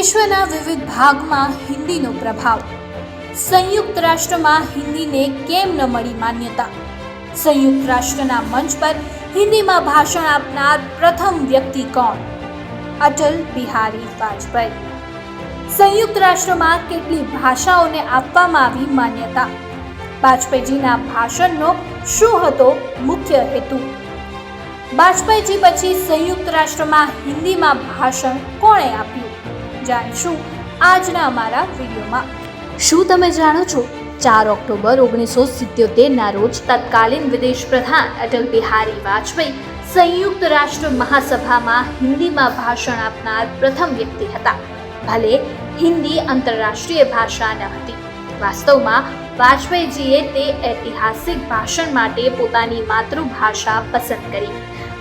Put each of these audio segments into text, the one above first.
વિશ્વના વિવિધ ભાગમાં હિન્દીનો પ્રભાવ. સંયુક્ત રાષ્ટ્રમાં હિન્દીને કેમ ન મળી માન્યતા? સંયુક્ત રાષ્ટ્રના મંચ પર હિન્દીમાં ભાષણ આપનાર પ્રથમ વ્યક્તિ કોણ? અટલ બિહારી વાજપેયી. સંયુક્ત રાષ્ટ્રમાં કેટલી ભાષાઓને આપવામાં આવી માન્યતા? વાજપેયીજીના ભાષણનો શું હતો મુખ્ય હેતુ? વાજપેયીજી પછી સંયુક્ત રાષ્ટ્રમાં હિન્દીમાં ભાષણ કોણે આપ્યું? જાણીશું આજના અમારા વિડીયોમાં. શું તમે જાણો છો 4 ઓક્ટોબર 1977ના રોજ તત્કાલીન વિદેશ પ્રધાન અટલ બિહારી વાજપેયી સંયુક્ત રાષ્ટ્ર મહાસભામાં હિન્દીમાં ભાષણ આપનાર પ્રથમ વ્યક્તિ હતા. ભલે હિન્દી આંતરરાષ્ટ્રીય ભાષા ન હતી, વાસ્તવમાં વાજપેયીજીએ તે ઐતિહાસિક ભાષણ માટે પોતાની માતૃભાષા પસંદ કરી.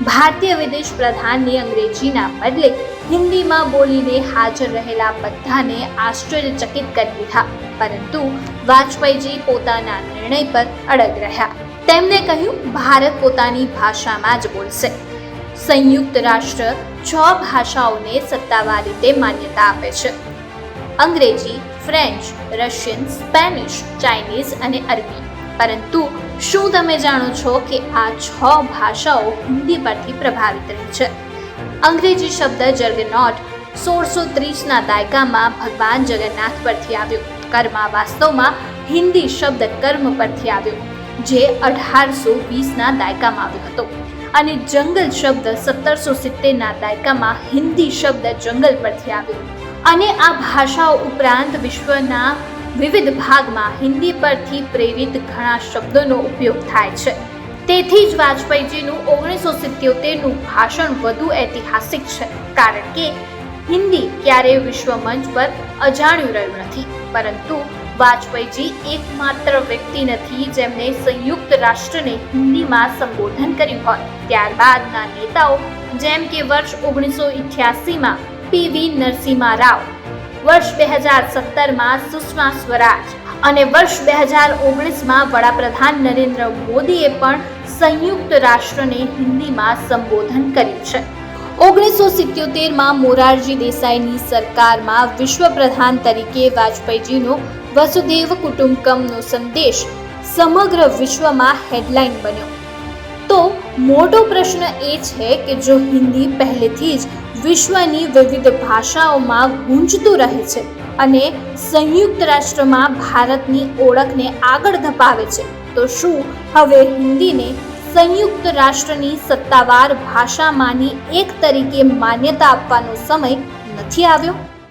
ભારતીય વિદેશ પ્રધાનને અંગ્રેજીના બદલે હિન્દીમાં બોલીને હાજર રહેલા બધાને આશ્ચર્યચકિત કરી દીધા. પરંતુ વાજપેયીજી પોતાના નિર્ણય પર અડગ રહ્યા. તેમણે કહ્યું, ભારત પોતાની ભાષામાં જ બોલશે. સંયુક્ત રાષ્ટ્ર 6 ભાષાઓને સત્તાવાર રીતે માન્યતા આપે છે: અંગ્રેજી, ફ્રેન્ચ, રશિયન, સ્પેનિશ, ચાઇનીઝ અને અરબી. પરંતુ શું તમે જાણો છો કે આ 6 ભાષાઓ હિન્દી પરથી પ્રભાવિત રહી છે? અંગ્રેજી શબ્દ જર્ગનોટ 1630ના દાયકામાં ભગવાન જગન્નાથ પરથી આવ્યો. કર્મ વાસ્તવમાં હિન્દી શબ્દ કર્મ પરથી આવ્યો, જે 1820ના દાયકામાં આવ્યો હતો. અને જંગલ શબ્દ 1770ના દાયકામાં હિન્દી શબ્દ જંગલ પરથી આવ્યો. અને આ ભાષાઓ ઉપરાંત વિશ્વના વિવિધ ભાગમાં હિન્દી પરથી પ્રેરિત ઘણા શબ્દોનો ઉપયોગ થાય છે. તેથી જ વાજપેયીજીનું 1977નું ભાષણ વધુ ઐતિહાસિક છે, કારણ કે હિન્દી ક્યારેય વિશ્વ મંચ પર અજાણ્યું રહ્યું નથી. પરંતુ વાજપેયીજી એકમાત્ર વ્યક્તિ નથી જેમણે સંયુક્ત રાષ્ટ્રને હિન્દીમાં સંબોધન કર્યું હોય. ત્યારબાદના નેતાઓ જેમ કે વર્ષ 1988માં પીવી નરસિમ્હા રાવ, વર્ષ 2017માં સુષ્મા સ્વરાજ અને વર્ષ 2019માં વડાપ્રધાન નરેન્દ્ર મોદીએ પણ સંયુક્ત રાષ્ટ્રને હિન્દીમાં સંબોધન કર્યું છે. 1977માં મોરારજી દેસાઈની સરકારમાં વિશ્વ પ્રધાન તરીકે વાજપેયીજીનો વસુધૈવ કુટુંબકમનો સંદેશ સમગ્ર વિશ્વમાં હેડલાઇન બન્યો. તો મોટો પ્રશ્ન એ છે કે જો હિન્દી પહેલેથી જ વિશ્વની વિવિધ ભાષાઓમાં ગુંજતું રહે છે અને સંયુક્ત રાષ્ટ્રમાં ભારતની ઓળખને આગળ ધપાવે છે, તો શું હવે હિન્દીને સંયુક્ત રાષ્ટ્રની સત્તાવાર ભાષામાંની એક તરીકે માન્યતા આપવાનો સમય નથી આવ્યો?